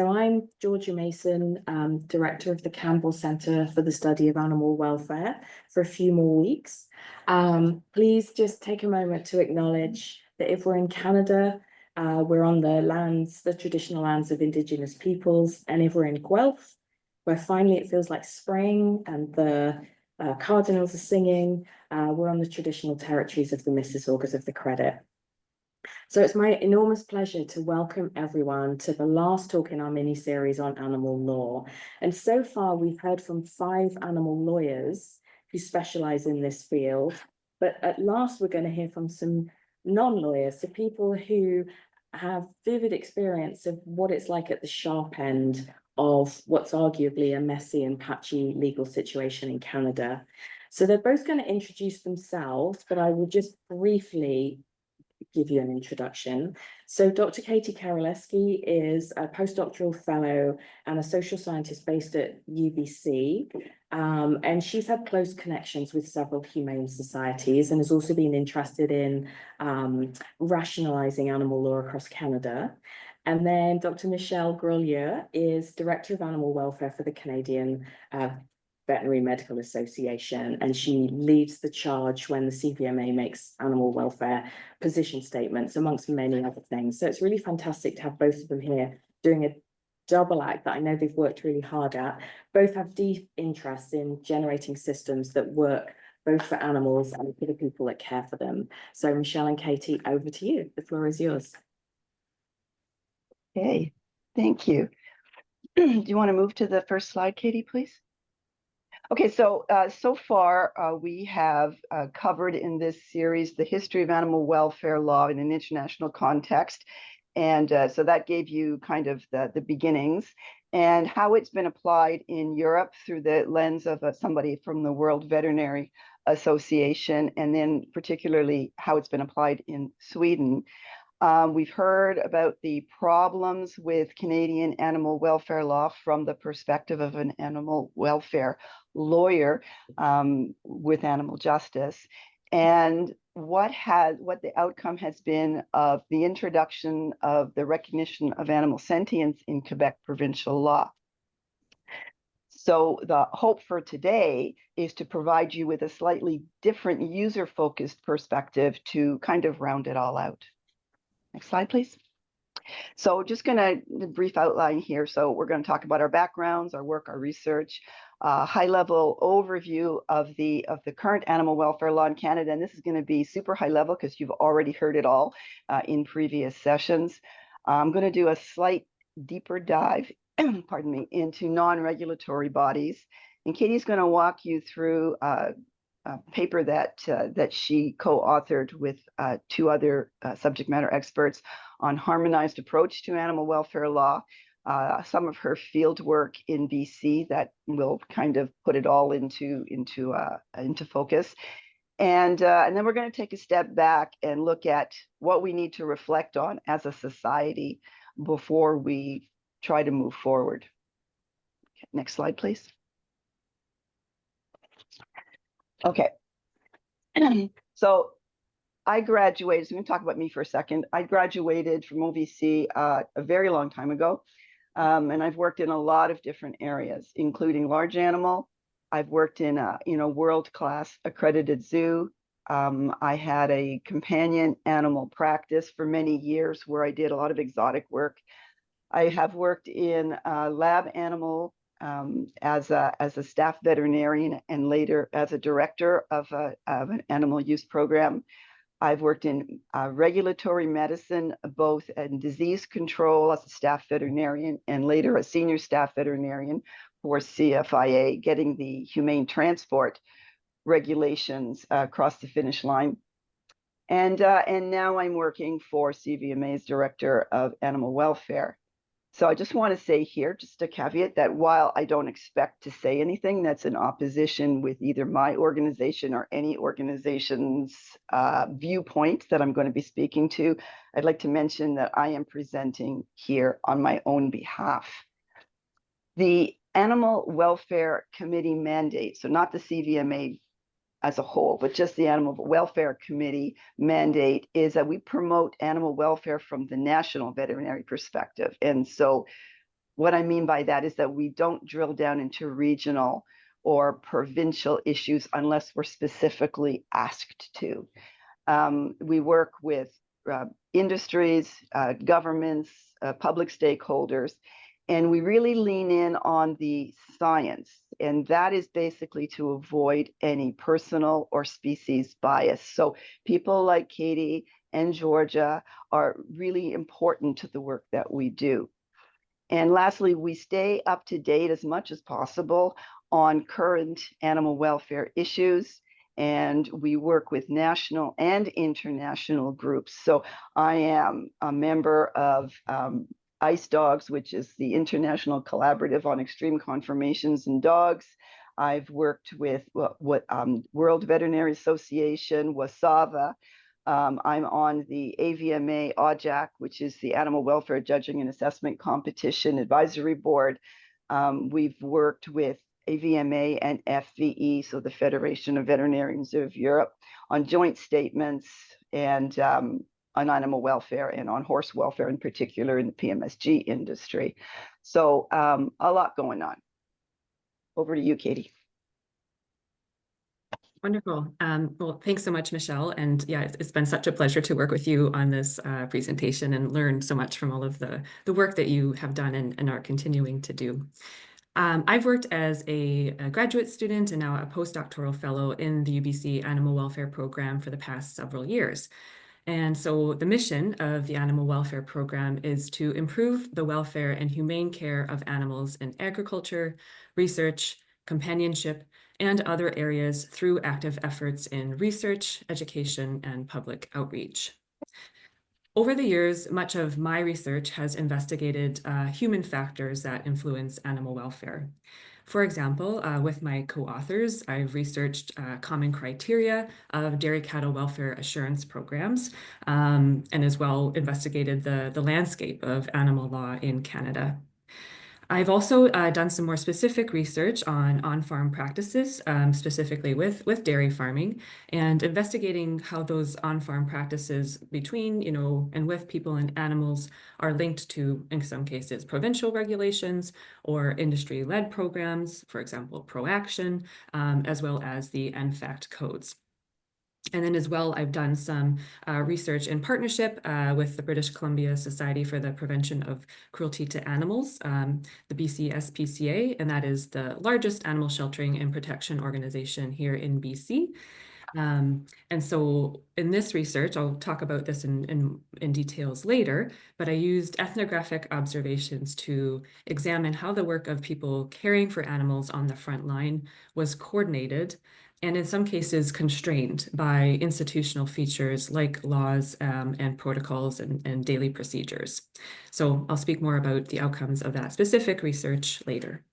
So I'm Georgia Mason, Director of the Campbell Centre for the Study of Animal Welfare for a few more weeks. Please just take a moment to acknowledge that if we're in Canada, we're on the lands, the traditional lands of Indigenous peoples, and if we're in Guelph, where finally it feels like spring and the cardinals are singing, we're on the traditional territories of the Mississaugas of the Credit. So it's my enormous pleasure to welcome everyone to the last talk in our mini-series on animal law. And so far, we've heard from 5 animal lawyers who specialize in this field. But at last, we're going to hear from some non-lawyers, so people who have vivid experience of what it's like at the sharp end of what's arguably a messy and patchy legal situation in Canada. So they're both going to introduce themselves, but I will just briefly give you an introduction. So Dr. Katherine Koralesky is a postdoctoral fellow and a social scientist based at UBC. And she's had close connections with several humane societies and has also been interested in rationalizing animal law across Canada. And then Dr. Michelle Groleau is Director of Animal Welfare for the Canadian Veterinary Medical Association, and she leads the charge when the CVMA makes animal welfare position statements, amongst many other things. So it's really fantastic to have both of them here doing a double act that I know they've worked really hard at. Both have deep interest in generating systems that work both for animals and for the people that care for them. So Michelle and Katie, over to you. The floor is yours. Okay, thank you. Do you want to move to the first slide, Katie, please? Okay, so far we have covered in this series the history of animal welfare law in an international context. And so that gave you kind of the beginnings and how it's been applied in Europe through the lens of somebody from the World Veterinary Association, and then particularly how it's been applied in Sweden. We've heard about the problems with Canadian animal welfare law from the perspective of an animal welfare lawyer with animal justice, and what the outcome has been of the introduction of the recognition of animal sentience in Quebec provincial law. So the hope for today is to provide you with a slightly different user-focused perspective to kind of round it all out. Next slide, please. So just going to brief outline here. So we're going to talk about our backgrounds, our work, our research, high-level overview of the current animal welfare law in Canada. And this is going to be super high level because you've already heard it all in previous sessions. I'm going to do a slight deeper dive, pardon me, into non-regulatory bodies. And Katie's going to walk you through a paper that she co-authored with 2 other subject matter experts on harmonized approach to animal welfare law, some of her field work in BC that will kind of put it all into focus. And then we're going to take a step back and look at what we need to reflect on as a society before we try to move forward. Okay, next slide, please. Okay, so I graduated, so I'm going to talk about me for a second. I graduated from OVC a very long time ago, and I've worked in a lot of different areas, including large animal. I've worked in a world-class accredited zoo. I had a companion animal practice for many years where I did a lot of exotic work. I have worked in lab animal as a staff veterinarian and later as a director of an animal use program. I've worked in regulatory medicine, both in disease control as a staff veterinarian and later a senior staff veterinarian for CFIA, getting the humane transport regulations across the finish line. And now I'm working for CVMA's Director of Animal Welfare. So I just want to say here, just a caveat, that while I don't expect to say anything that's in opposition with either my organization or any organization's viewpoint that I'm going to be speaking to, I'd like to mention that I am presenting here on my own behalf. The Animal Welfare Committee mandate, so not the CVMA as a whole, but just the Animal Welfare Committee mandate, is that we promote animal welfare from the national veterinary perspective. And so what I mean by that is that we don't drill down into regional or provincial issues unless we're specifically asked to. We work with industries, governments, public stakeholders, and we really lean in on the science. And that is basically to avoid any personal or species bias. So people like Katie and Georgia are really important to the work that we do. And lastly, we stay up to date as much as possible on current animal welfare issues, and we work with national and international groups. So I am a member of ICE Dogs, which is the International Collaborative on Extreme Conformations in Dogs. I've worked with World Veterinary Association, WASAVA. I'm on the AVMA OJAC, which is the Animal Welfare Judging and Assessment Competition Advisory Board. We've worked with AVMA and FVE, so the Federation of Veterinarians of Europe, on joint statements and on animal welfare and on horse welfare in particular in the PMSG industry. So a lot going on. Over to you, Katie. Wonderful. Well, thanks so much, Michelle. And yeah, it's been such a pleasure to work with you on this presentation and learn so much from all of the work that you have done and are continuing to do. I've worked as a graduate student and now a postdoctoral fellow in the UBC Animal Welfare Program for the past several years. And so the mission of the Animal Welfare Program is to improve the welfare and humane care of animals in agriculture, research, companionship, and other areas through active efforts in research, education, and public outreach. Over the years, much of my research has investigated human factors that influence animal welfare. For example, with my co-authors, I've researched common criteria of dairy cattle welfare assurance programs, and as well investigated the landscape of animal law in Canada. I've also done some more specific research on-farm practices, specifically with dairy farming, and investigating how those on-farm practices between, and with people and animals are linked to, in some cases, provincial regulations or industry-led programs, for example, ProAction, as well as the NFACT codes. And then as well, I've done some research in partnership with the British Columbia Society for the Prevention of Cruelty to Animals, the BCSPCA, and that is the largest animal sheltering and protection organization here in BC. And so in this research, I'll talk about this in details later, but I used ethnographic observations to examine how the work of people caring for animals on the front line was coordinated and in some cases constrained by institutional features like laws and protocols and daily procedures. So I'll speak more about the outcomes of that specific research later.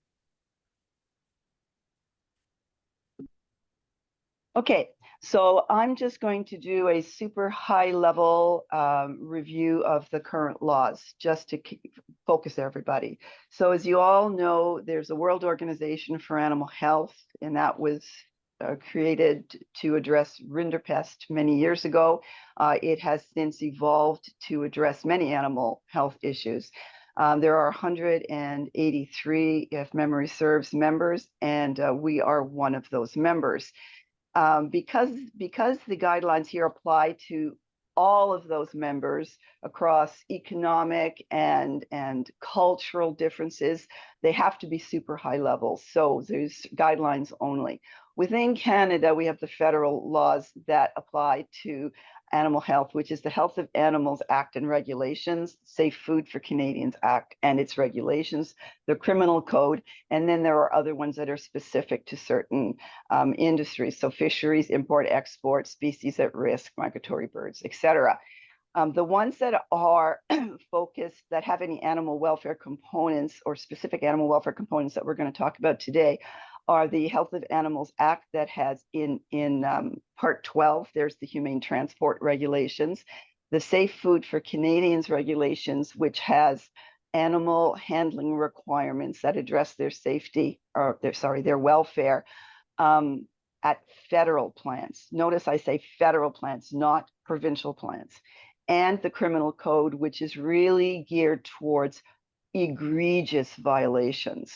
Okay, so I'm just going to do a super high level review of the current laws just to focus everybody. So as you all know, there's a World Organization for Animal Health, and that was created to address rinderpest many years ago. It has since evolved to address many animal health issues. There are 183, if memory serves, members, and we are one of those members. Because the guidelines here apply to all of those members across economic and cultural differences, they have to be super high levels. So there's guidelines only. Within Canada, we have the federal laws that apply to animal health, which is the Health of Animals Act and Regulations, Safe Food for Canadians Act and its regulations, the Criminal Code, and then there are other ones that are specific to certain industries, so fisheries, import, export, species at risk, migratory birds, etc. The ones that are focused, that have any animal welfare components or specific animal welfare components that we're going to talk about today, are the Health of Animals Act that has in Part 12, there's the Humane Transport Regulations, the Safe Food for Canadians Regulations, which has animal handling requirements that address their safety, or their welfare at federal plants. Notice I say federal plants, not provincial plants. And the Criminal Code, which is really geared towards egregious violations.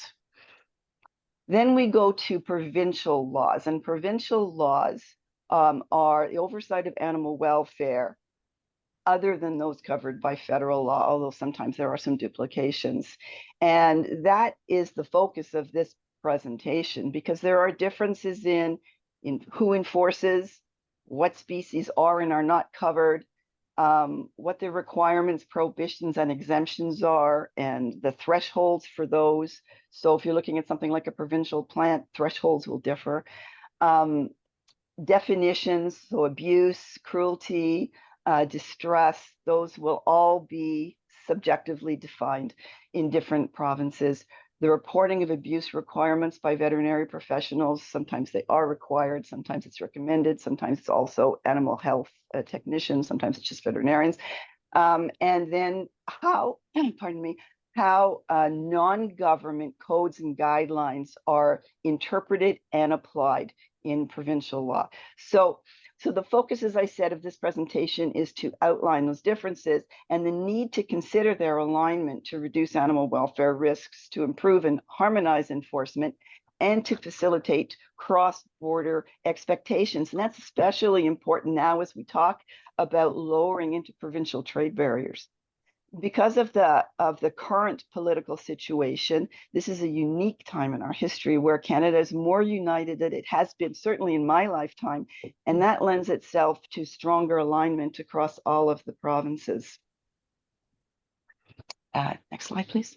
Then we go to provincial laws, and provincial laws are the oversight of animal welfare other than those covered by federal law, although sometimes there are some duplications. And that is the focus of this presentation, because there are differences in who enforces, what species are and are not covered, what the requirements, prohibitions, and exemptions are, and the thresholds for those. So if you're looking at something like a provincial plant, thresholds will differ. Definitions, so abuse, cruelty, distress, those will all be subjectively defined in different provinces. The reporting of abuse requirements by veterinary professionals, sometimes they are required, sometimes it's recommended, sometimes it's also animal health technicians, sometimes it's just veterinarians. And then how, pardon me, how non-government codes and guidelines are interpreted and applied in provincial law. So the focus, as I said, of this presentation is to outline those differences and the need to consider their alignment to reduce animal welfare risks, to improve and harmonize enforcement, and to facilitate cross-border expectations. And that's especially important now as we talk about lowering interprovincial trade barriers. Because of the current political situation, this is a unique time in our history where Canada is more united than it has been, certainly in my lifetime, and that lends itself to stronger alignment across all of the provinces. Next slide, please.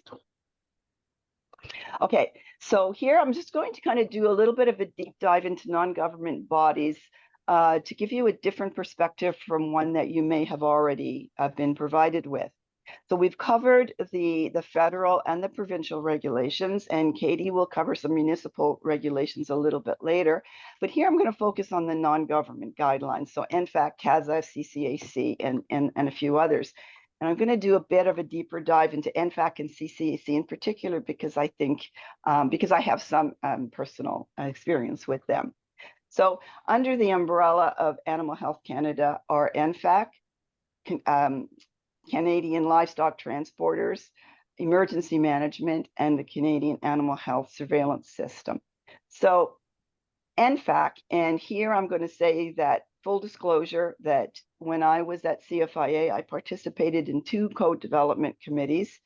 Okay, so here I'm just going to kind of do a little bit of a deep dive into non-government bodies to give you a different perspective from one that you may have already been provided with. So we've covered the federal and the provincial regulations, and Katie will cover some municipal regulations a little bit later. But here I'm going to focus on the non-government guidelines, so NFAC, CASA, CCAC, and a few others. And I'm going to do a bit of a deeper dive into NFAC and CCAC in particular, because I think, because I have some personal experience with them. So under the umbrella of Animal Health Canada are NFAC, Canadian Livestock Transporters, Emergency Management, and the Canadian Animal Health Surveillance System. So NFAC, and here I'm going to say that, full disclosure, that when I was at CFIA, I participated in 2 code development committees.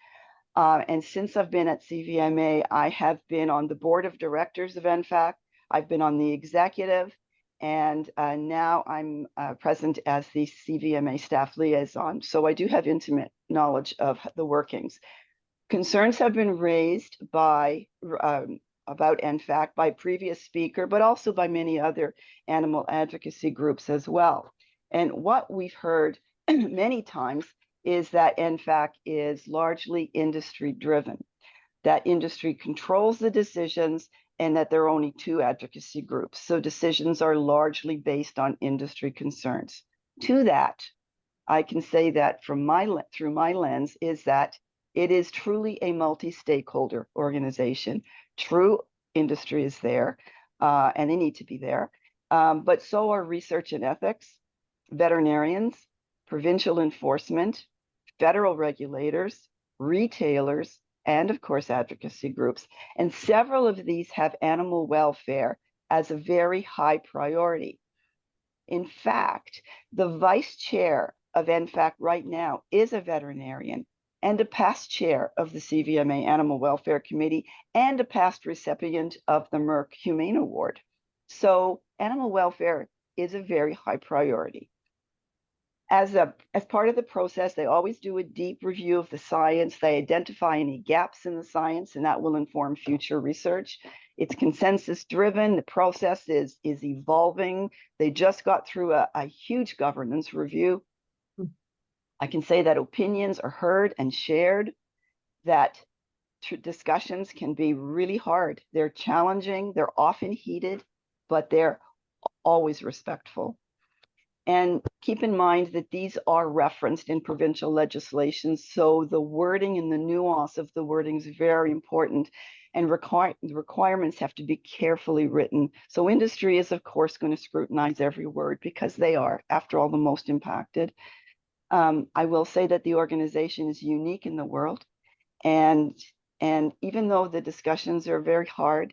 And since I've been at CVMA, I have been on the board of directors of NFAC. I've been on the executive, and now I'm present as the CVMA staff liaison. So I do have intimate knowledge of the workings. Concerns have been raised by about NFAC by previous speaker, but also by many other animal advocacy groups as well. And what we've heard many times is that NFAC is largely industry driven, that industry controls the decisions, and that there are only 2 advocacy groups. So decisions are largely based on industry concerns. To that, I can say that through my lens is that it is truly a multi-stakeholder organization. True industry is there, and they need to be there, but so are research and ethics, veterinarians, provincial enforcement, federal regulators, retailers, and of course advocacy groups. And several of these have animal welfare as a very high priority. In fact, the vice chair of NFAC right now is a veterinarian and a past chair of the CVMA Animal Welfare Committee and a past recipient of the Merck Humane Award. So animal welfare is a very high priority. As part of the process, they always do a deep review of the science. They identify any gaps in the science, and that will inform future research. It's consensus driven. The process is evolving. They just got through a huge governance review. I can say that opinions are heard and shared, that discussions can be really hard. They're challenging, they're often heated, but they're always respectful. And keep in mind that these are referenced in provincial legislation, so the wording and the nuance of the wording is very important, and the requirements have to be carefully written. So industry is, of course, going to scrutinize every word because they are, after all, the most impacted. I will say that the organization is unique in the world. And even though the discussions are very hard,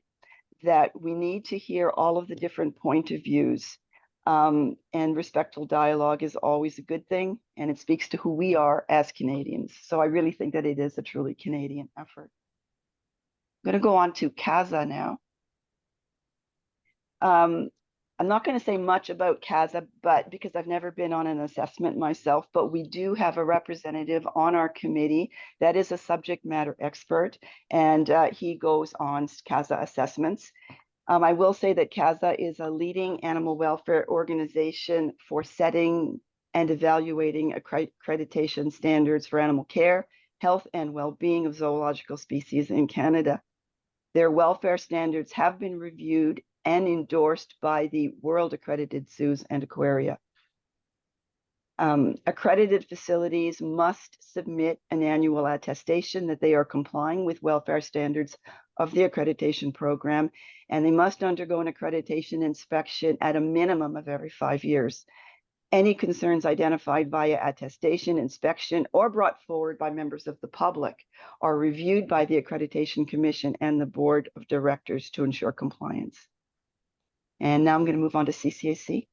that we need to hear all of the different point of views. And respectful dialogue is always a good thing, and it speaks to who we are as Canadians. So I really think that it is a truly Canadian effort. I'm going to go on to CASA now. I'm not going to say much about CASA, but because I've never been on an assessment myself, but we do have a representative on our committee that is a subject matter expert, and he goes on CASA assessments. I will say that CASA is a leading animal welfare organization for setting and evaluating accreditation standards for animal care, health, and well-being of zoological species in Canada. Their welfare standards have been reviewed and endorsed by the World Accredited Zoos and Aquaria. Accredited facilities must submit an annual attestation that they are complying with welfare standards of the accreditation program, and they must undergo an accreditation inspection at a minimum of every 5 years. Any concerns identified via attestation, inspection, or brought forward by members of the public are reviewed by the Accreditation Commission and the Board of Directors to ensure compliance. And now I'm going to move on to CCAC.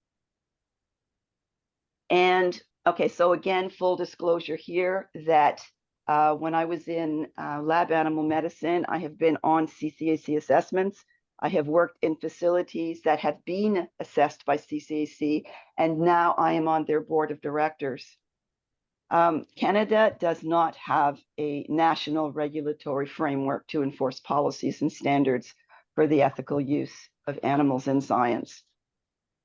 And okay, so again, full disclosure here that when I was in lab animal medicine, I have been on CCAC assessments. I have worked in facilities that have been assessed by CCAC, and now I am on their board of directors. Canada does not have a national regulatory framework to enforce policies and standards for the ethical use of animals in science.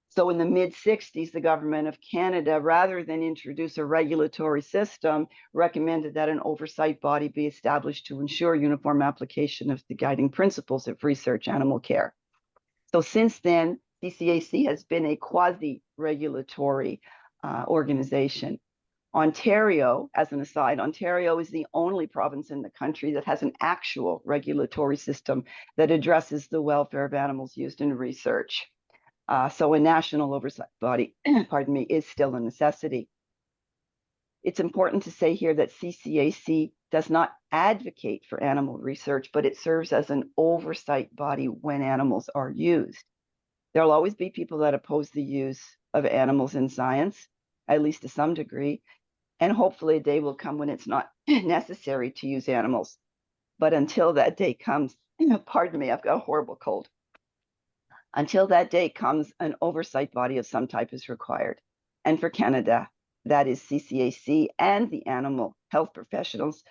So in the mid-60s, the government of Canada, rather than introduce a regulatory system, recommended that an oversight body be established to ensure uniform application of the guiding principles of research animal care. So since then, CCAC has been a quasi-regulatory organization. Ontario, as an aside, Ontario is the only province in the country that has an actual regulatory system that addresses the welfare of animals used in research. So a national oversight body, pardon me, is still a necessity. It's important to say here that CCAC does not advocate for animal research, but it serves as an oversight body when animals are used. There'll always be people that oppose the use of animals in science, at least to some degree, and hopefully a day will come when it's not necessary to use animals. But until that day comes, pardon me, I've got a horrible cold. Until that day comes, an oversight body of some type is required. And for Canada, that is CCAC and the animal health professionals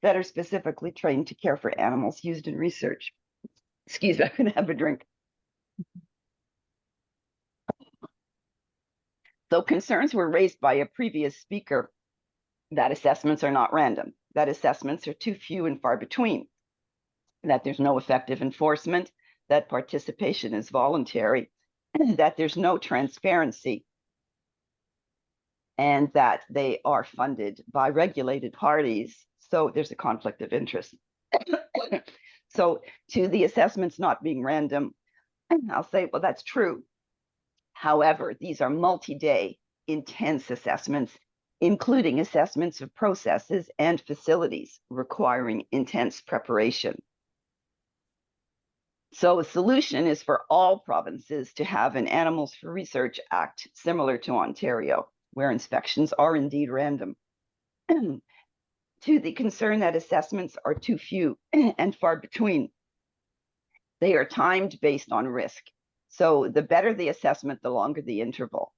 that are specifically trained to care for animals used in research. Excuse me, I'm going to have a drink. So concerns were raised by a previous speaker that assessments are not random, that assessments are too few and far between, that there's no effective enforcement, that participation is voluntary, that there's no transparency, and that they are funded by regulated parties. So there's a conflict of interest. So to the assessments not being random, I'll say, well, that's true. However, these are multi-day, intense assessments, including assessments of processes and facilities requiring intense preparation. So a solution is for all provinces to have an Animals for Research Act, similar to Ontario, where inspections are indeed random. To the concern that assessments are too few and far between, they are timed based on risk. So the better the assessment, the longer the interval.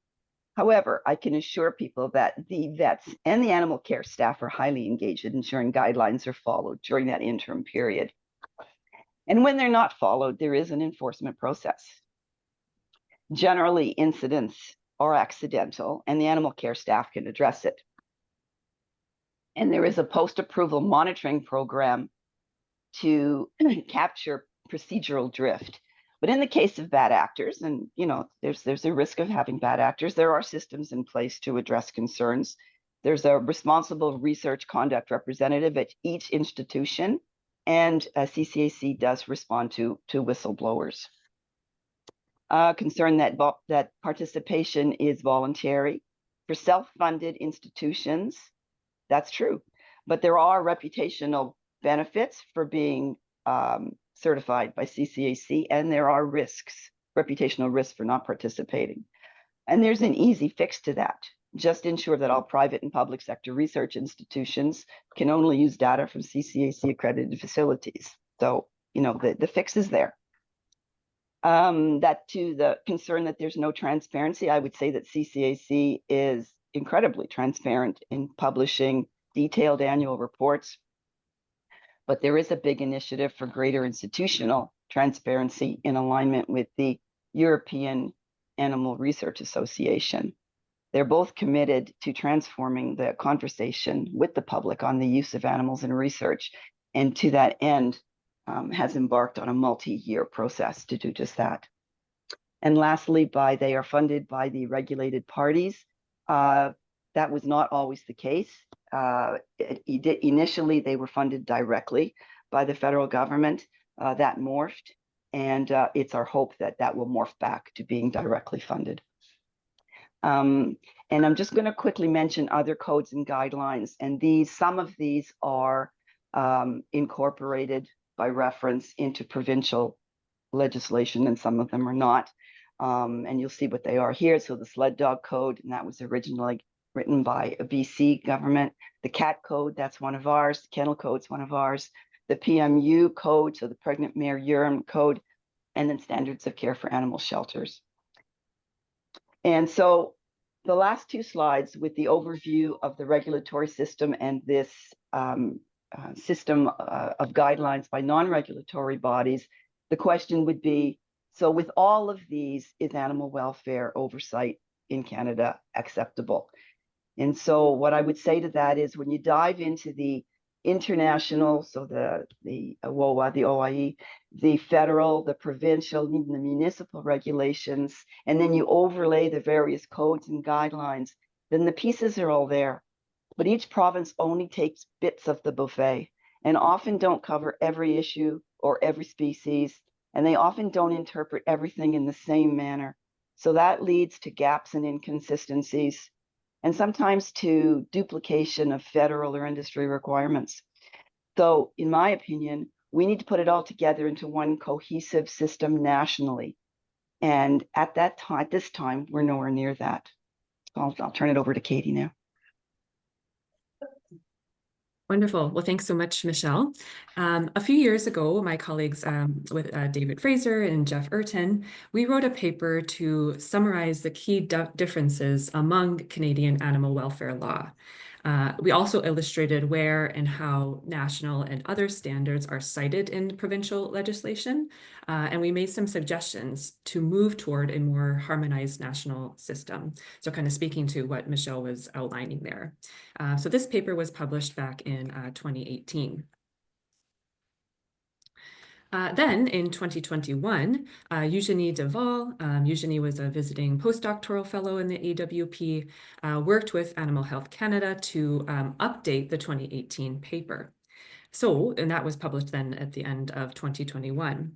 However, I can assure people that the vets and the animal care staff are highly engaged in ensuring guidelines are followed during that interim period. And when they're not followed, there is an enforcement process. Generally, incidents are accidental, and the animal care staff can address it. And there is a post-approval monitoring program to capture procedural drift. But in the case of bad actors, and there's a risk of having bad actors, there are systems in place to address concerns. There's a responsible research conduct representative at each institution, and CCAC does respond to whistleblowers. Concern that participation is voluntary. For self-funded institutions, that's true. but there are reputational benefits for being certified by CCAC, and there are risks, reputational risks for not participating. And there's an easy fix to that. Just ensure that all private and public sector research institutions can only use data from CCAC accredited facilities. So, you know, the fix is there. That to the concern that there's no transparency, I would say that CCAC is incredibly transparent in publishing detailed annual reports, but there is a big initiative for greater institutional transparency in alignment with the European Animal Research Association. They're both committed to transforming the conversation with the public on the use of animals in research, and to that end has embarked on a multi-year process to do just that. And lastly, they are funded by the regulated parties. That was not always the case. Initially, they were funded directly by the federal government. That morphed, and it's our hope that that will morph back to being directly funded. And I'm just going to quickly mention other codes and guidelines, and some of these are incorporated by reference into provincial legislation, and some of them are not. And you'll see what they are here. So the sled dog code, and that was originally written by a BC government. The cat code, that's one of ours. The kennel code's one of ours. The PMU code, so the pregnant mare urine code, and then standards of care for animal shelters. And so the last two slides with the overview of the regulatory system and this system of guidelines by non-regulatory bodies, the question would be, so with all of these, is animal welfare oversight in Canada acceptable? And so what I would say to that is, when you dive into the international, so the WOA, the OIE, the federal, the provincial, even the municipal regulations, and then you overlay the various codes and guidelines, then the pieces are all there. But each province only takes bits of the buffet, and often don't cover every issue or every species, and they often don't interpret everything in the same manner. So that leads to gaps and inconsistencies, and sometimes to duplication of federal or industry requirements. So in my opinion, we need to put it all together into one cohesive system nationally. And at this time, we're nowhere near that. So I'll turn it over to Katie now. Wonderful. Well, thanks so much, Michelle. A few years ago, my colleagues with David Fraser and Jeff Urton, we wrote a paper to summarize the key differences among Canadian animal welfare law. We also illustrated where and how national and other standards are cited in provincial legislation, and we made some suggestions to move toward a more harmonized national system. So kind of speaking to what Michelle was outlining there. So this paper was published back in 2018. Then in 2021, Eugenie Deval, Eugenie was a visiting postdoctoral fellow in the AWP, worked with Animal Health Canada to update the 2018 paper. So, and that was published then at the end of 2021.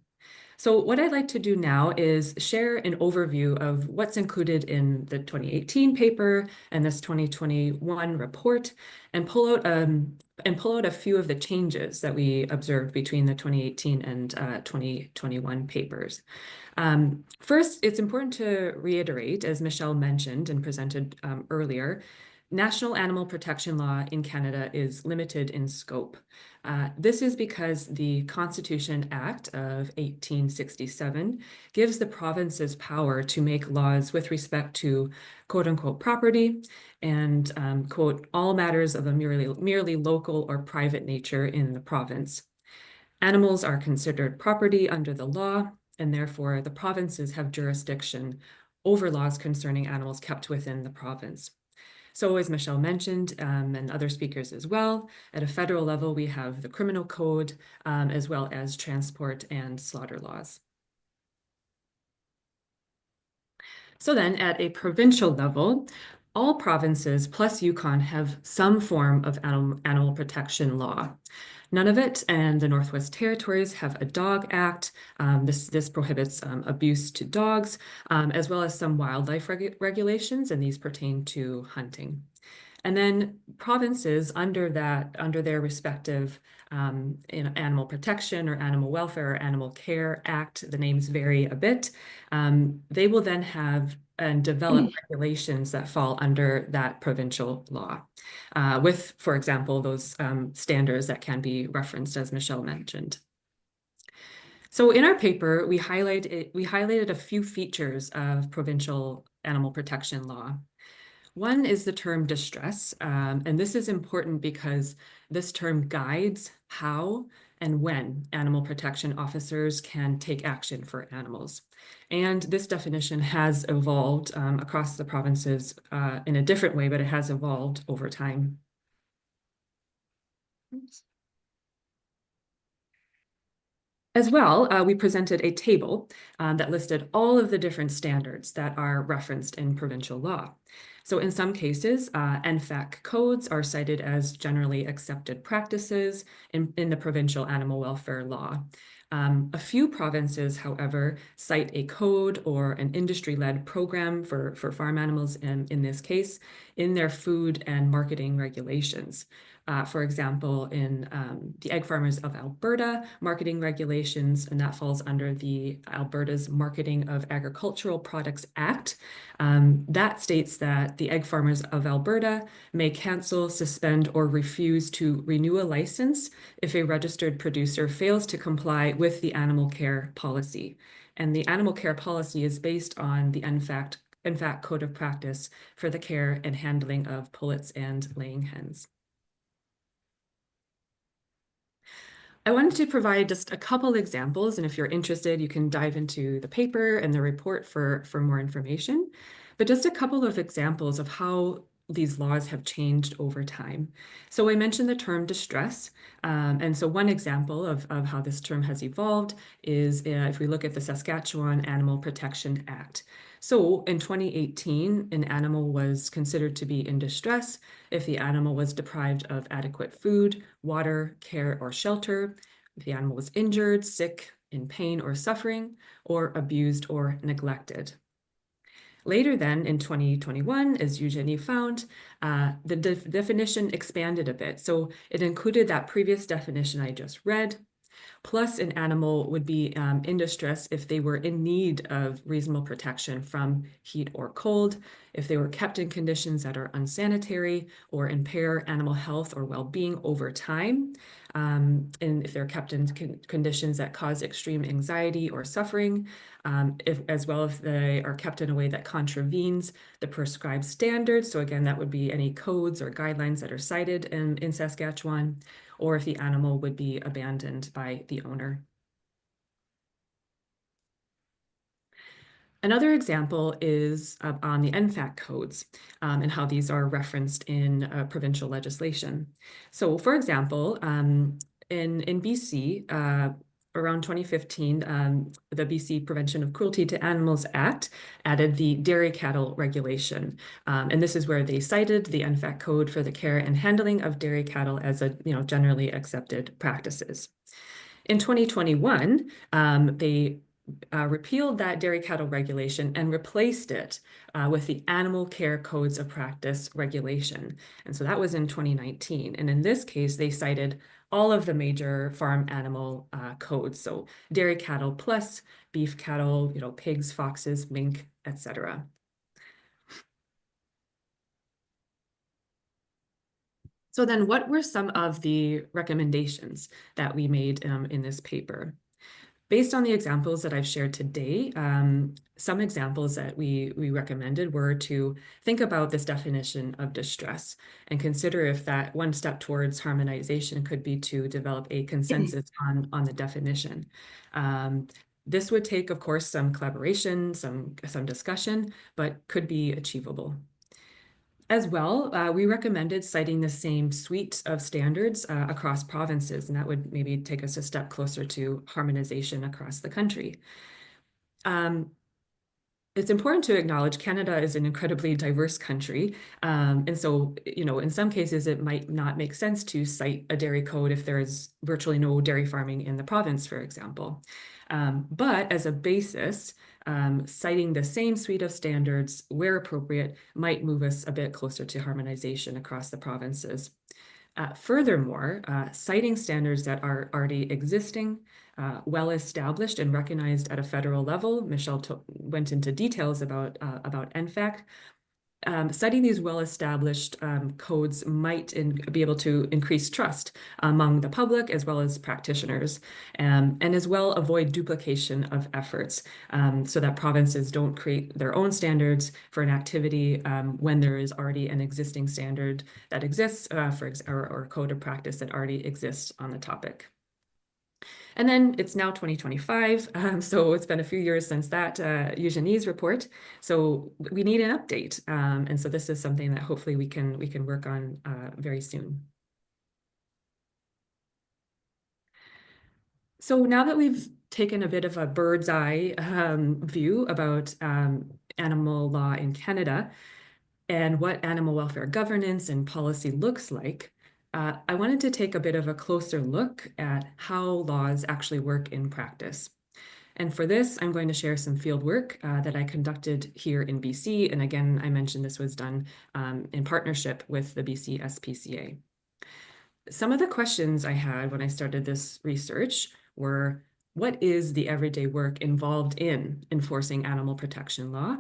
So what I'd like to do now is share an overview of what's included in the 2018 paper and this 2021 report, and pull out a few of the changes that we observed between the 2018 and 2021 papers. First, it's important to reiterate, as Michelle mentioned and presented earlier, national animal protection law in Canada is limited in scope. This is because the Constitution Act of 1867 gives the provinces power to make laws with respect to quote unquote property and quote all matters of a merely local or private nature in the province. Animals are considered property under the law, and therefore the provinces have jurisdiction over laws concerning animals kept within the province. So as Michelle mentioned, and other speakers as well, at a federal level, we have the criminal code, as well as transport and slaughter laws. So then at a provincial level, all provinces plus Yukon have some form of animal protection law. None of it and the Northwest Territories have a dog act. This prohibits abuse to dogs, as well as some wildlife regulations, and these pertain to hunting. And then provinces under their respective Animal Protection or Animal Welfare or Animal Care Act, the names vary a bit, they will then have and develop regulations that fall under that provincial law, with, for example, those standards that can be referenced, as Michelle mentioned. So in our paper, we highlighted a few features of provincial animal protection law. One is the term distress, and this is important because this term guides how and when animal protection officers can take action for animals. And this definition has evolved across the provinces in a different way, but it has evolved over time. Oops. As well, we presented a table that listed all of the different standards that are referenced in provincial law. So in some cases, NFAC codes are cited as generally accepted practices in the provincial animal welfare law. A few provinces, however, cite a code or an industry-led program for farm animals, in this case, in their food and marketing regulations. For example, in the Egg Farmers of Alberta marketing regulations, and that falls under the Alberta's Marketing of Agricultural Products Act. That states that the Egg Farmers of Alberta may cancel, suspend, or refuse to renew a license if a registered producer fails to comply with the animal care policy. And the animal care policy is based on the NFAC Code of Practice for the care and handling of pullets and laying hens. I wanted to provide just a couple examples, and if you're interested, you can dive into the paper and the report for more information. But just a couple of examples of how these laws have changed over time. So I mentioned the term distress. And so one example of how this term has evolved is if we look at the Saskatchewan Animal Protection Act. So in 2018, an animal was considered to be in distress if the animal was deprived of adequate food, water, care, or shelter, if the animal was injured, sick, in pain or suffering, or abused or neglected. Later then, in 2021, as Eugenie found, the definition expanded a bit. So it included that previous definition I just read, plus an animal would be in distress if they were in need of reasonable protection from heat or cold, if they were kept in conditions that are unsanitary or impair animal health or well-being over time, and if they're kept in conditions that cause extreme anxiety or suffering, as well if they are kept in a way that contravenes the prescribed standards. So again, that would be any codes or guidelines that are cited in Saskatchewan, or if the animal would be abandoned by the owner. Another example is on the NFAC codes and how these are referenced in provincial legislation. So for example, in BC, around 2015, the BC Prevention of Cruelty to Animals Act added the dairy cattle regulation. And this is where they cited the NFAC code for the care and handling of dairy cattle as a generally accepted practices. In 2021, they repealed that dairy cattle regulation and replaced it with the Animal Care Codes of Practice regulation. And so that was in 2019. And in this case, they cited all of the major farm animal codes. So dairy cattle plus beef cattle, pigs, foxes, mink, etc. So then what were some of the recommendations that we made in this paper? Based on the examples that I've shared today, some examples that we recommended were to think about this definition of distress and consider if that one step towards harmonization could be to develop a consensus on the definition. This would take, of course, some collaboration, some discussion, but could be achievable. As well, we recommended citing the same suite of standards across provinces, and that would maybe take us a step closer to harmonization across the country. it's important to acknowledge Canada is an incredibly diverse country. And so, in some cases, it might not make sense to cite a dairy code if there is virtually no dairy farming in the province, for example. But as a basis, citing the same suite of standards where appropriate might move us a bit closer to harmonization across the provinces. Furthermore, citing standards that are already existing, well established and recognized at a federal level. Michelle went into details about NFAC. Citing these well-established codes might be able to increase trust among the public as well as practitioners, and as well avoid duplication of efforts so that provinces don't create their own standards for an activity when there is already an existing standard that exists, or a code of practice that already exists on the topic. And then it's now 2025, so it's been a few years since that Eugénie's report. So we need an update, and so this is something that hopefully we can work on very soon. So now that we've taken a bit of a bird's eye view about animal law in Canada and what animal welfare governance and policy looks like, I wanted to take a bit of a closer look at how laws actually work in practice. And for this, I'm going to share some field work that I conducted here in BC. And again, I mentioned this was done in partnership with the BC SPCA. Some of the questions I had when I started this research were, what is the everyday work involved in enforcing animal protection law?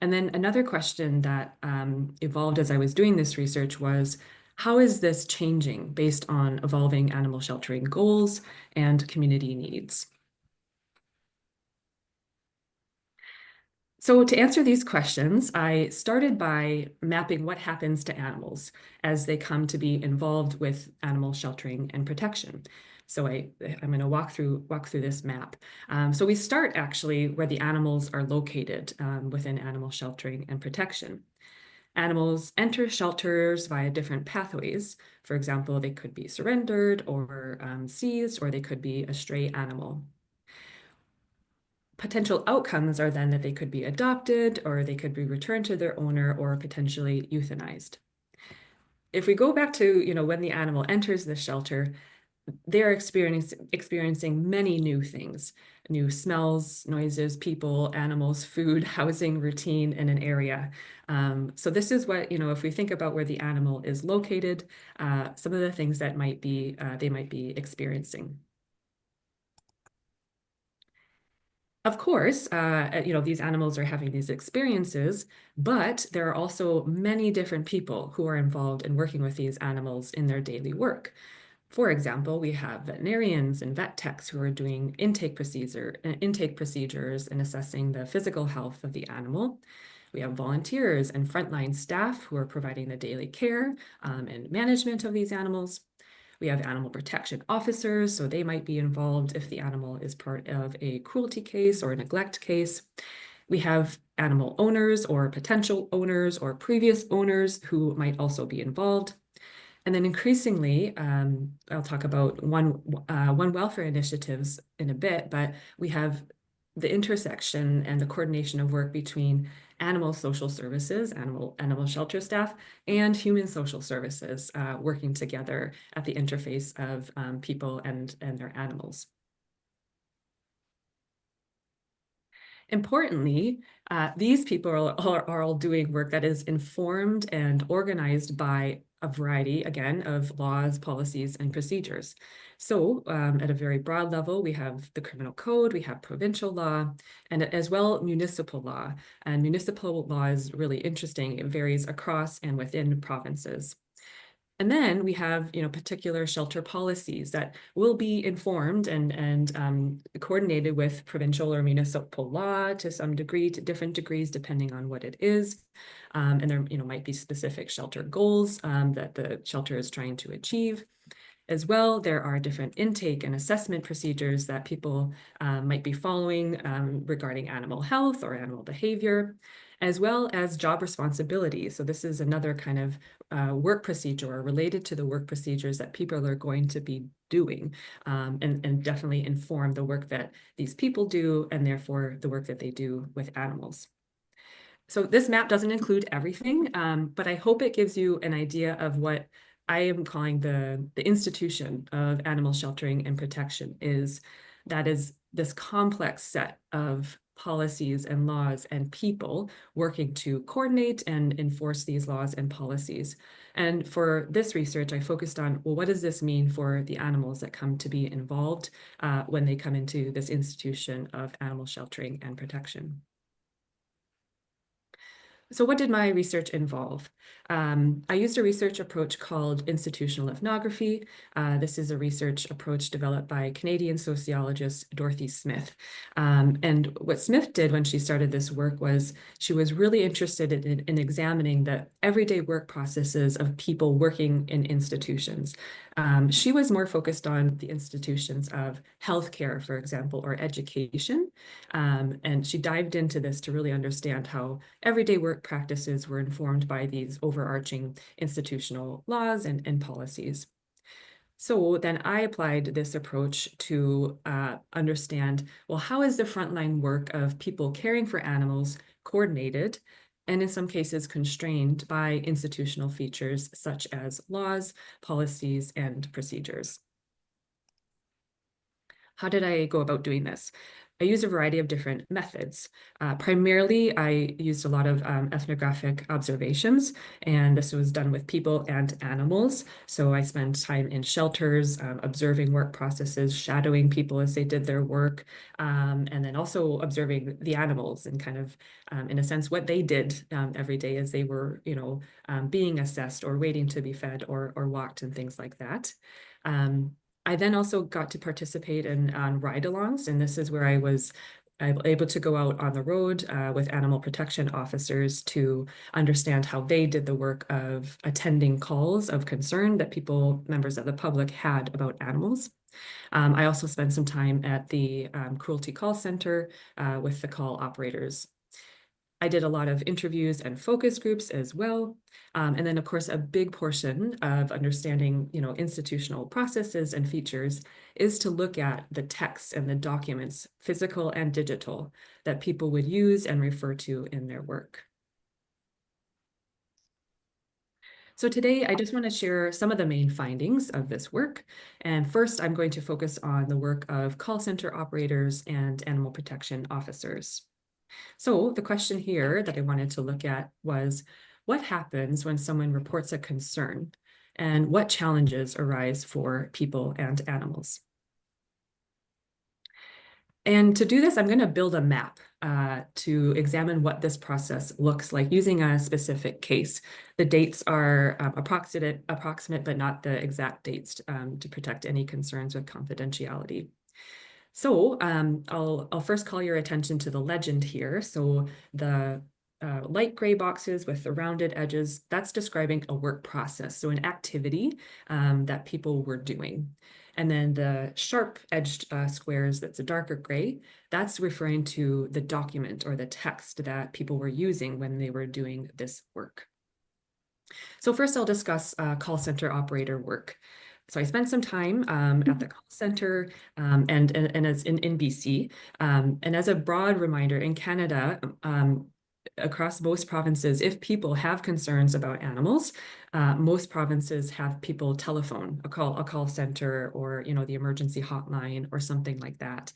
And then another question that evolved as I was doing this research was, how is this changing based on evolving animal sheltering goals and community needs? So to answer these questions, I started by mapping what happens to animals as they come to be involved with animal sheltering and protection. So I'm going to walk through this map. So we start actually where the animals are located within animal sheltering and protection. Animals enter shelters via different pathways. For example, they could be surrendered or seized, or they could be a stray animal. Potential outcomes are then that they could be adopted, or they could be returned to their owner, or potentially euthanized. If we go back to, when the animal enters the shelter, they're experiencing many new things, new smells, noises, people, animals, food, housing, routine in an area. So this is what, if we think about where the animal is located, some of the things that they might be experiencing. Of course, these animals are having these experiences, but there are also many different people who are involved in working with these animals in their daily work. For example, we have veterinarians and vet techs who are doing intake procedures and assessing the physical health of the animal. We have volunteers and frontline staff who are providing the daily care and management of these animals. We have animal protection officers, so they might be involved if the animal is part of a cruelty case or a neglect case. We have animal owners or potential owners or previous owners who might also be involved. And then increasingly, I'll talk about one welfare initiatives in a bit, but we have the intersection and the coordination of work between animal social services, animal shelter staff, and human social services working together at the interface of people and their animals. Importantly, these people are all doing work that is informed and organized by a variety, again, of laws, policies, and procedures. So at a very broad level, we have the criminal code, we have provincial law, and as well municipal law. And municipal law is really interesting. It varies across and within provinces. And then we have, particular shelter policies that will be informed and coordinated with provincial or municipal law to some degree, to different degrees, depending on what it is. And there, might be specific shelter goals that the shelter is trying to achieve. As well, there are different intake and assessment procedures that people might be following regarding animal health or animal behavior, as well as job responsibilities. So this is another kind of work procedure or related to the work procedures that people are going to be doing, and definitely inform the work that these people do and therefore the work that they do with animals. So this map doesn't include everything, but I hope it gives you an idea of what I am calling the institution of animal sheltering and protection is. That is this complex set of policies and laws and people working to coordinate and enforce these laws and policies. And for this research, I focused on, well, what does this mean for the animals that come to be involved when they come into this institution of animal sheltering and protection? So what did my research involve? I used a research approach called institutional ethnography. This is a research approach developed by Canadian sociologist Dorothy Smith. And what Smith did when she started this work was she was really interested in examining the everyday work processes of people working in institutions. She was more focused on the institutions of healthcare, for example, or education. And she dived into this to really understand how everyday work practices were informed by these overarching institutional laws and policies. So then I applied this approach to understand, well, how is the frontline work of people caring for animals coordinated and in some cases constrained by institutional features such as laws, policies, and procedures? How did I go about doing this? I used a variety of different methods. Primarily, I used a lot of ethnographic observations, and this was done with people and animals. So I spent time in shelters, observing work processes, shadowing people as they did their work, and then also observing the animals and kind of, in a sense, what they did every day as they were, being assessed or waiting to be fed or walked and things like that. I then also got to participate on ride-alongs, and this is where I was able to go out on the road with animal protection officers to understand how they did the work of attending calls of concern that members of the public had about animals. I also spent some time at the Cruelty Call Center with the call operators. I did a lot of interviews and focus groups as well. And then, of course, a big portion of understanding, institutional processes and features is to look at the texts and the documents, physical and digital, that people would use and refer to in their work. So today, I just want to share some of the main findings of this work. And first, I'm going to focus on the work of call center operators and animal protection officers. So the question here that I wanted to look at was, what happens when someone reports a concern, and what challenges arise for people and animals? And to do this, I'm going to build a map to examine what this process looks like using a specific case. The dates are approximate, but not the exact dates to protect any concerns with confidentiality. So I'll first call your attention to the legend here. So the light gray boxes with the rounded edges, that's describing a work process, so an activity that people were doing. And then the sharp edged squares, that's a darker gray, that's referring to the document or the text that people were using when they were doing this work. So first I'll discuss call center operator work. So I spent some time at the call center and as in BC. And as a broad reminder, in Canada, across most provinces, if people have concerns about animals, most provinces have people telephone a call center or the emergency hotline or something like that.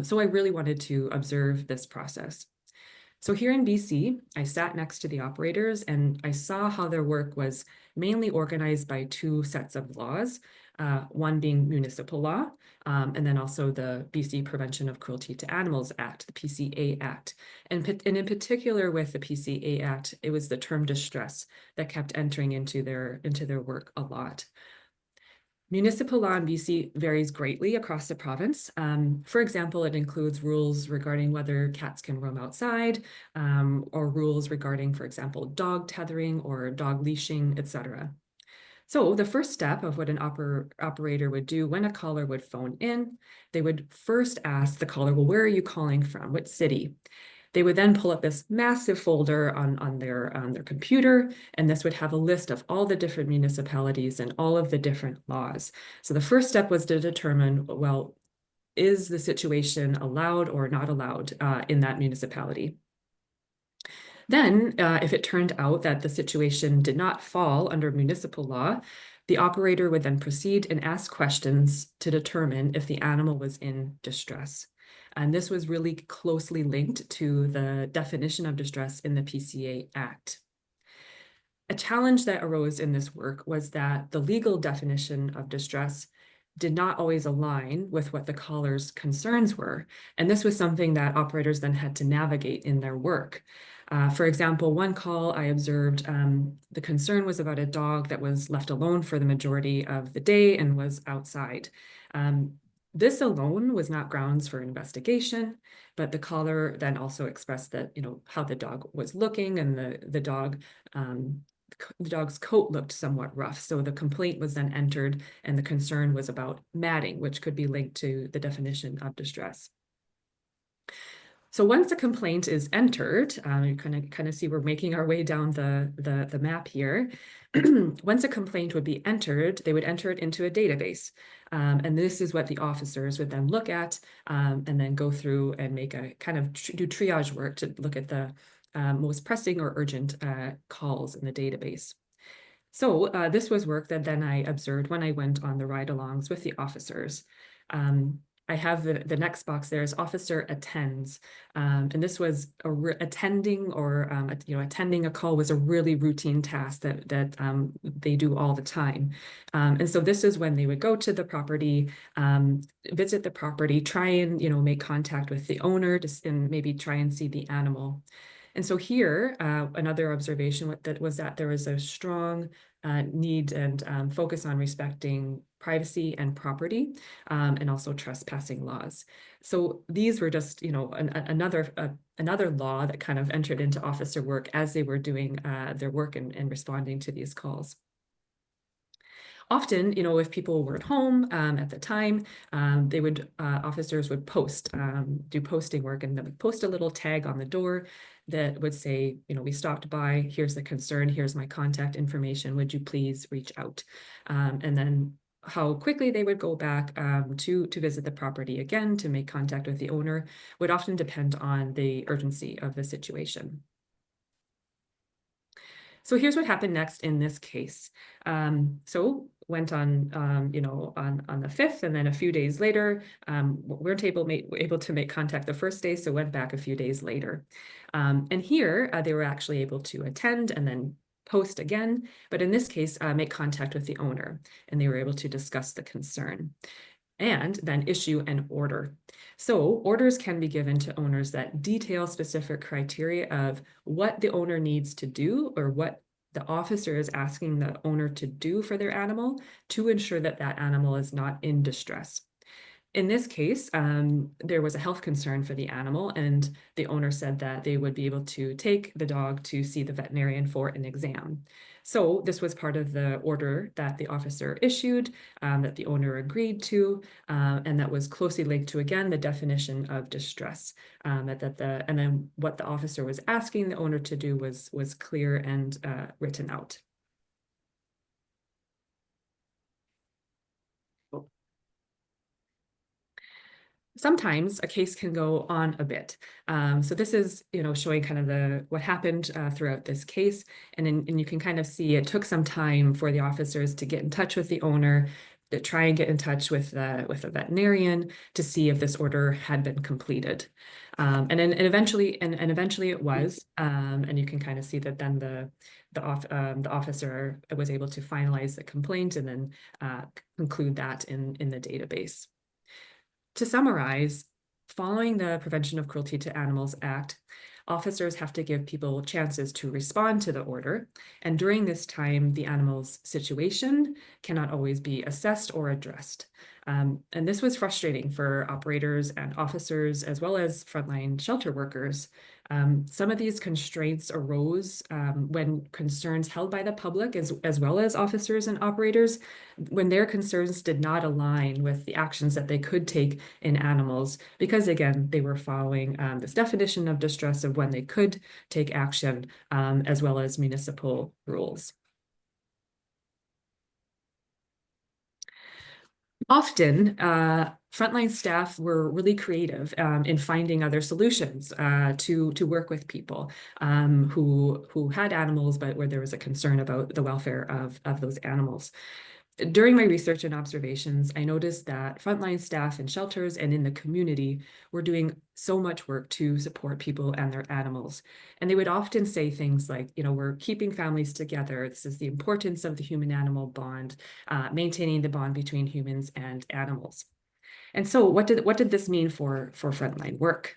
So I really wanted to observe this process. So here in BC, I sat next to the operators and I saw how their work was mainly organized by two sets of laws, one being municipal law, and then also the BC Prevention of Cruelty to Animals Act, the PCA Act. And in particular with the PCA Act, it was the term distress that kept entering into their work a lot. Municipal law in BC varies greatly across the province. For example, it includes rules regarding whether cats can roam outside, or rules regarding, for example, dog tethering or dog leashing, etc. So the first step of what an operator would do when a caller would phone in, they would first ask the caller, well, where are you calling from? What city? They would then pull up this massive folder on their computer, and this would have a list of all the different municipalities and all of the different laws. So the first step was to determine, well, is the situation allowed or not allowed in that municipality? Then, if it turned out that the situation did not fall under municipal law, the operator would then proceed and ask questions to determine if the animal was in distress. And this was really closely linked to the definition of distress in the PCA Act. A challenge that arose in this work was that the legal definition of distress did not always align with what the caller's concerns were. And this was something that operators then had to navigate in their work. For example, one call I observed, the concern was about a dog that was left alone for the majority of the day and was outside. This alone was not grounds for investigation, but the caller then also expressed that, how the dog was looking, and the dog's coat looked somewhat rough. So the complaint was then entered, and the concern was about matting, which could be linked to the definition of distress. So once a complaint is entered, you kind of see we're making our way down the map here. Once a complaint would be entered, they would enter it into a database. And this is what the officers would then look at and then go through and make a kind of do triage work to look at the most pressing or urgent calls in the database. So this was work that then I observed when I went on the ride-alongs with the officers. I have the next box there is officer attends, and this was attending a call was a really routine task that they do all the time, and so this is when they would go to the property, visit the property, try and make contact with the owner and maybe try and see the animal. And so here, another observation was that there was a strong need and focus on respecting privacy and property, and also trespassing laws. So these were just, another law that kind of entered into officer work as they were doing their work and responding to these calls. Often, if people were at home at the time, officers would do posting work, and they would post a little tag on the door that would say, we stopped by, here's the concern, here's my contact information, would you please reach out? And then how quickly they would go back to visit the property again to make contact with the owner would often depend on the urgency of the situation. So here's what happened next in this case. So went on, on the 5th, and then a few days later, weren't able to make contact the first day, so went back a few days later. And here they were actually able to attend and then post again, but in this case, make contact with the owner, and they were able to discuss the concern and then issue an order. So orders can be given to owners that detail specific criteria of what the owner needs to do or what the officer is asking the owner to do for their animal to ensure that that animal is not in distress. In this case, there was a health concern for the animal, and the owner said that they would be able to take the dog to see the veterinarian for an exam. So this was part of the order that the officer issued, that the owner agreed to, and that was closely linked to, again, the definition of distress. And then what the officer was asking the owner to do was clear and written out. Sometimes a case can go on a bit. So this is, showing kind of what happened throughout this case. And you can kind of see it took some time for the officers to get in touch with the owner, to try and get in touch with the veterinarian to see if this order had been completed. And eventually it was. And you can kind of see that then the officer was able to finalize the complaint and then conclude that in the database. To summarize, following the Prevention of Cruelty to Animals Act, officers have to give people chances to respond to the order, and during this time, the animal's situation cannot always be assessed or addressed. And this was frustrating for operators and officers, as well as frontline shelter workers. Some of these constraints arose when concerns held by the public, as well as officers and operators, when their concerns did not align with the actions that they could take in animals, because again, they were following this definition of distress of when they could take action, as well as municipal rules. Often, frontline staff were really creative in finding other solutions to work with people who had animals, but where there was a concern about the welfare of those animals. During my research and observations, I noticed that frontline staff in shelters and in the community were doing so much work to support people and their animals. And they would often say things like, we're keeping families together. This is the importance of the human-animal bond, maintaining the bond between humans and animals. And so what did this mean for frontline work?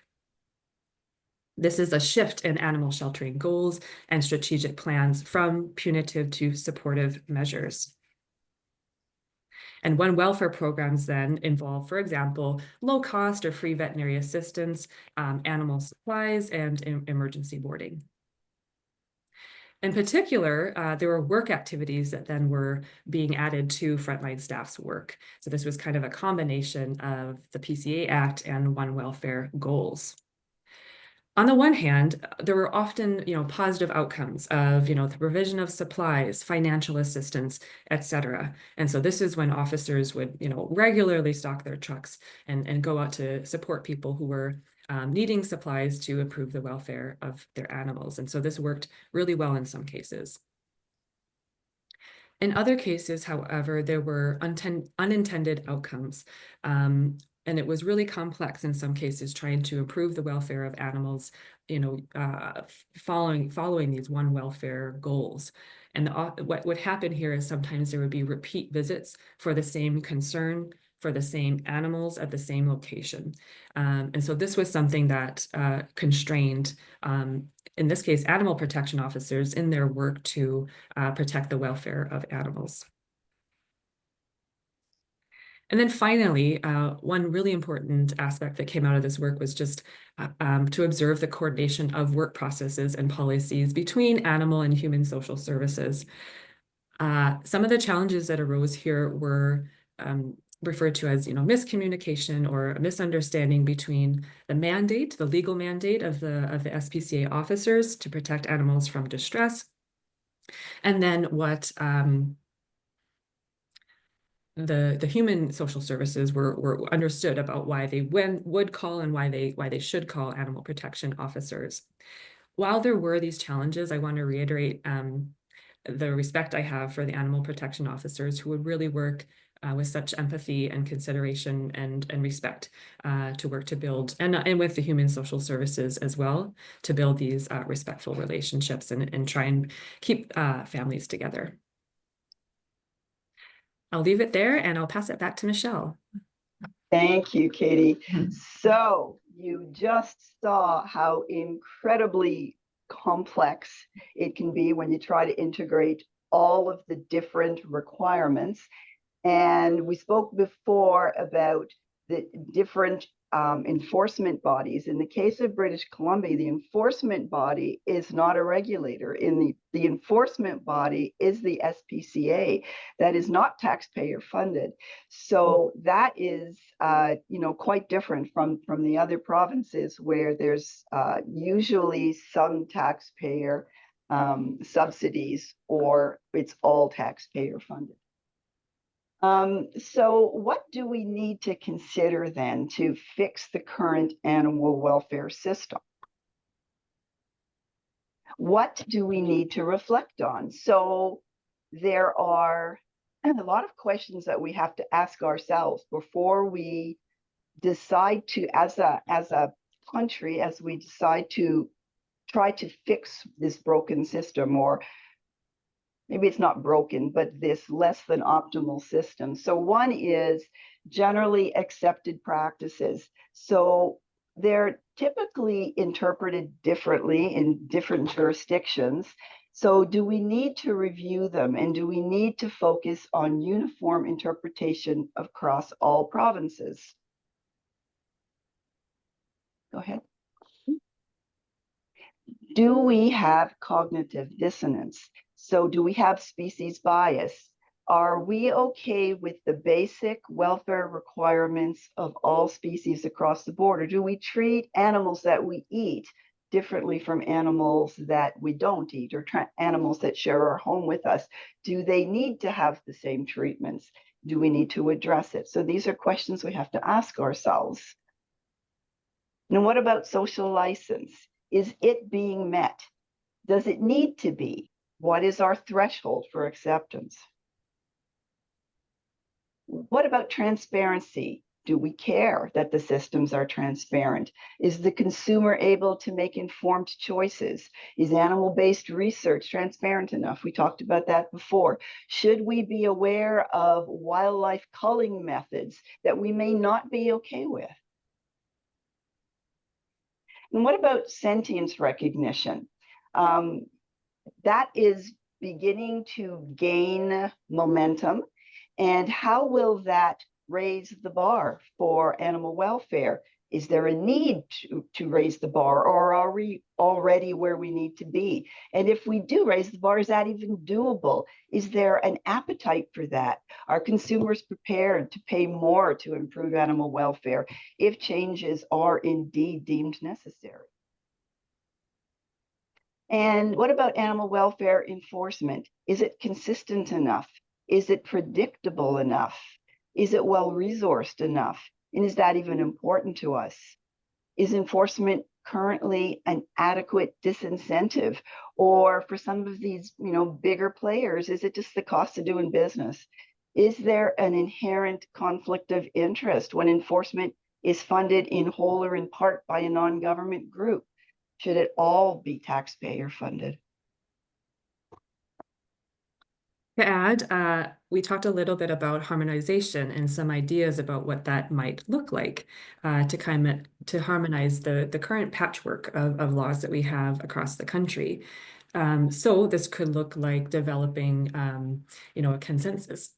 This is a shift in animal sheltering goals and strategic plans from punitive to supportive measures. And one welfare programs then involve, for example, low cost or free veterinary assistance, animal supplies, and emergency boarding. In particular, there were work activities that then were being added to frontline staff's work. So this was kind of a combination of the PCA Act and One Welfare goals. On the one hand, there were often, positive outcomes of, the provision of supplies, financial assistance, etc. And so this is when officers would, regularly stock their trucks and go out to support people who were needing supplies to improve the welfare of their animals. And so this worked really well in some cases. In other cases, however, there were unintended outcomes. And it was really complex in some cases, trying to improve the welfare of animals, following these One Welfare goals. And what would happen here is sometimes there would be repeat visits for the same concern, for the same animals at the same location. And so this was something that constrained, in this case, animal protection officers in their work to protect the welfare of animals. And then finally, one really important aspect that came out of this work was just to observe the coordination of work processes and policies between animal and human social services. Some of the challenges that arose here were referred to as, miscommunication or a misunderstanding between the mandate, the legal mandate of the SPCA officers to protect animals from distress, and then what the human social services were understood about why they would call and why they should call animal protection officers. While there were these challenges, I want to reiterate the respect I have for the animal protection officers who would really work with such empathy and consideration and respect to work to build, and with the human social services as well, to build these respectful relationships and try and keep families together. I'll leave it there and I'll pass it back to Michelle. Thank you, Katie. So you just saw how incredibly complex it can be when you try to integrate all of the different requirements. And we spoke before about the different enforcement bodies. In the case of British Columbia, the enforcement body is not a regulator. The enforcement body is the SPCA, that is not taxpayer funded. So that is quite different from the other provinces where there's usually some taxpayer subsidies, or it's all taxpayer funded. So what do we need to consider then to fix the current animal welfare system? What do we need to reflect on? So there are a lot of questions that we have to ask ourselves before we decide to, as a country, as we decide to try to fix this broken system, or maybe it's not broken, but this less than optimal system. So one is generally accepted practices. So they're typically interpreted differently in different jurisdictions. So do we need to review them, and do we need to focus on uniform interpretation across all provinces? Go ahead. Do we have cognitive dissonance? So do we have species bias? Are we okay with the basic welfare requirements of all species across the board? Or do we treat animals that we eat differently from animals that we don't eat, or animals that share our home with us? Do they need to have the same treatments? Do we need to address it? So these are questions we have to ask ourselves. Now, what about social license? Is it being met? Does it need to be? What is our threshold for acceptance? What about transparency? Do we care that the systems are transparent? Is the consumer able to make informed choices? Is animal-based research transparent enough? We talked about that before. Should we be aware of wildlife culling methods that we may not be okay with? And what about sentience recognition? That is beginning to gain momentum. And how will that raise the bar for animal welfare? Is there a need to raise the bar, or are we already where we need to be? And if we do raise the bar, is that even doable? Is there an appetite for that? Are consumers prepared to pay more to improve animal welfare if changes are indeed deemed necessary? And what about animal welfare enforcement? Is it consistent enough? Is it predictable enough? Is it well-resourced enough? And is that even important to us? Is enforcement currently an adequate disincentive? Or for some of these, bigger players, is it just the cost of doing business? Is there an inherent conflict of interest when enforcement is funded in whole or in part by a non-government group? Should it all be taxpayer funded? To add, we talked a little bit about harmonization and some ideas about what that might look like to harmonize the current patchwork of laws that we have across the country. So this could look like developing, a consensus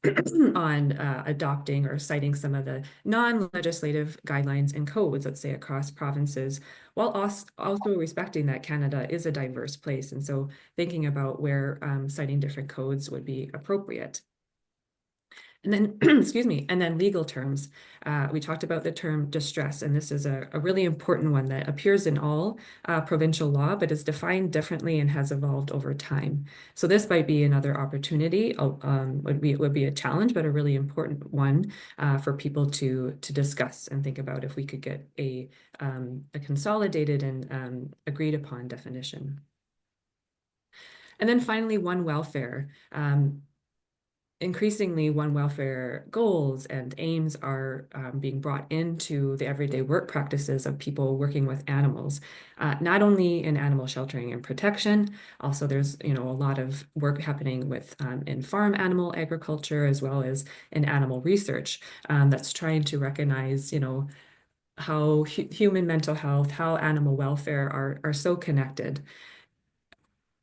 on adopting or citing some of the non-legislative guidelines and codes, let's say across provinces, while also respecting that Canada is a diverse place. And so thinking about where citing different codes would be appropriate. And then, excuse me, and then legal terms. We talked about the term distress, and this is a really important one that appears in all provincial law, but is defined differently and has evolved over time. So this might be another opportunity, would be a challenge, but a really important one for people to discuss and think about if we could get a consolidated and agreed upon definition. And then finally, One Welfare. Increasingly, One Welfare goals and aims are being brought into the everyday work practices of people working with animals, not only in animal sheltering and protection. Also, there's a lot of work happening with in farm animal agriculture, as well as in animal research, that's trying to recognize how human mental health, how animal welfare are so connected.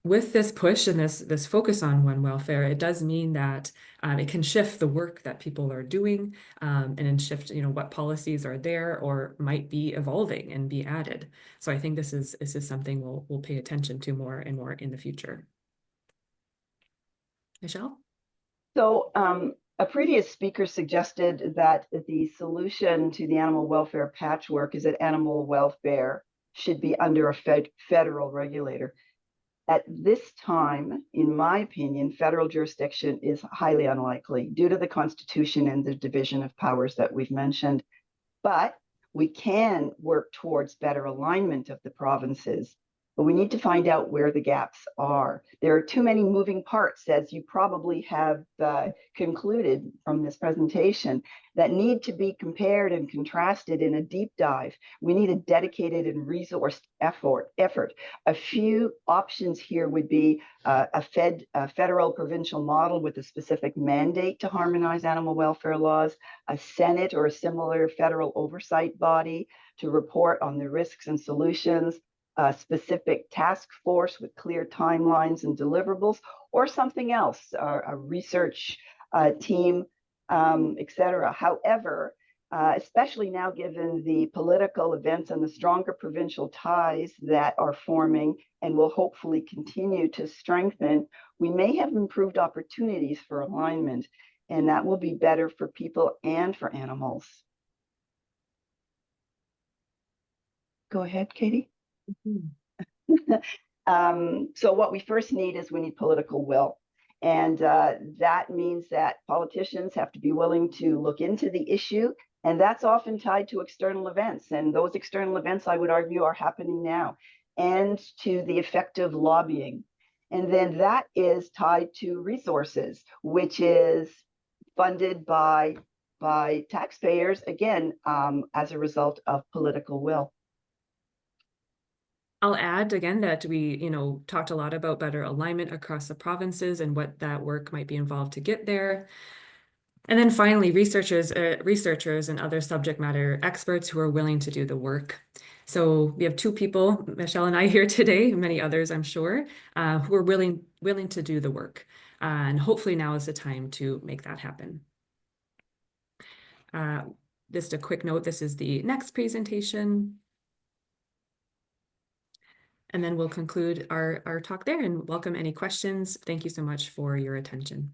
With this push and this focus on One Welfare, it does mean that it can shift the work that people are doing, and then shift, what policies are there or might be evolving and be added. So I think this is something we'll pay attention to more and more in the future. Michelle? So a previous speaker suggested that the solution to the animal welfare patchwork is that animal welfare should be under a federal regulator. At this time, in my opinion, federal jurisdiction is highly unlikely due to the Constitution and the division of powers that we've mentioned. But we can work towards better alignment of the provinces. But we need to find out where the gaps are. There are too many moving parts, as you probably have concluded from this presentation, that need to be compared and contrasted in a deep dive. We need a dedicated and resourced effort. A few options here would be a federal provincial model with a specific mandate to harmonize animal welfare laws, a Senate or a similar federal oversight body to report on the risks and solutions, a specific task force with clear timelines and deliverables, or something else, a research team, etc. However, especially now given the political events and the stronger provincial ties that are forming and will hopefully continue to strengthen, we may have improved opportunities for alignment, and that will be better for people and for animals. Go ahead, Katie. So what we first need is we need political will. And that means that politicians have to be willing to look into the issue. And that's often tied to external events. And those external events, I would argue, are happening now, and to the effective lobbying. And then that is tied to resources, which is funded by taxpayers, again, as a result of political will. I'll add again that we, talked a lot about better alignment across the provinces and what that work might be involved to get there. And then finally, researchers and other subject matter experts who are willing to do the work. So we have two people, Michelle and I, here today, many others, I'm sure, who are willing to do the work. And hopefully now is the time to make that happen. Just a quick note, this is the next presentation. And then we'll conclude our talk there and welcome any questions. Thank you so much for your attention.